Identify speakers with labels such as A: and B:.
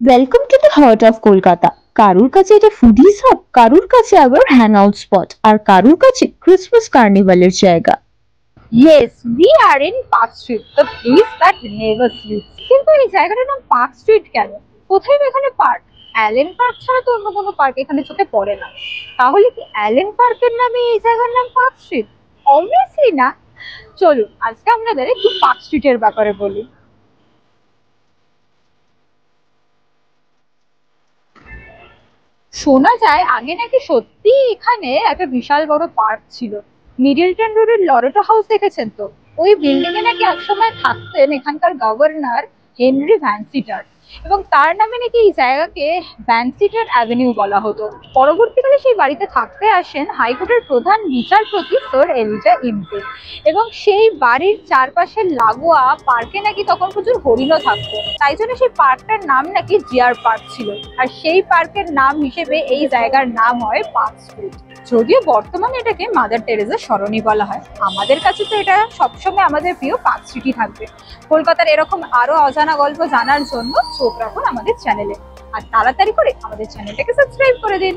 A: Welcome to the heart of Kolkata. কারুর কাছে এটা ফুডিজ হাব, কারুর কাছে আবার হ্যাং আউট স্পট, আর কারুর কাছে ক্রিসমাস কার্নিভালের জায়গা।
B: Yes, we are in Park Street, the place that never sleeps. কিন্তু এই জায়গাটার নাম পার্ক স্ট্রিট কেন? কোথায় এখানে পার্ক? অ্যালেন পার্ক ছাড়া তো অন্য কোনো পার্ক এখানে চোখে পড়ে না। তাহলে কি অ্যালেন পার্কের নামে এই জায়গার নাম পার্ক স্ট্রিট? অবভিয়াসলি না। চলুন আজকে আপনাদের একটু পার্ক স্ট্রিটের ব্যাপারে বলি। শোনা যায় আগে নাকি সত্যি এখানে একটা বিশাল বড় পার্ক ছিল। মিডলটন রোডের লরেটো হাউস দেখেছেন তো? ওই বিল্ডিং এ নাকি একসময় থাকতেন এখানকার গভর্নর হেনরি ভ্যানসিটার, এবং তার নামে নাকি এই জায়গাকে ভ্যানসিটার অ্যাভিনিউ বলা হতো। পরবর্তীকালে সেই বাড়িতে থাকতে আসেন হাইকোর্টের প্রধান বিচারপতি স্যার এলিজা ইমকে, এবং সেই বাড়ির চারপাশের লাগোয়া পার্কে নাকি তখন প্রচুর হরিণও থাকতো, তাই জন্য সেই পার্কটার নাম নাকি ডিয়ার পার্ক ছিল। আর সেই পার্কের নাম হিসেবে এই জায়গার নাম হয় পার্ক স্ট্রিট। যদিও বর্তমানে এটাকে মাদার টেরেজার সরণি বলা হয়, আমাদের কাছে তো এটা সবসময় আমাদের প্রিয় পার্ক স্ট্রিটই থাকবে। কলকাতার এরকম আরো অজানা গল্প জানার জন্য চোখ রাখুন আমাদের চ্যানেলে, আর তাড়াতাড়ি করে আমাদের চ্যানেলটাকে সাবস্ক্রাইব করে দিন।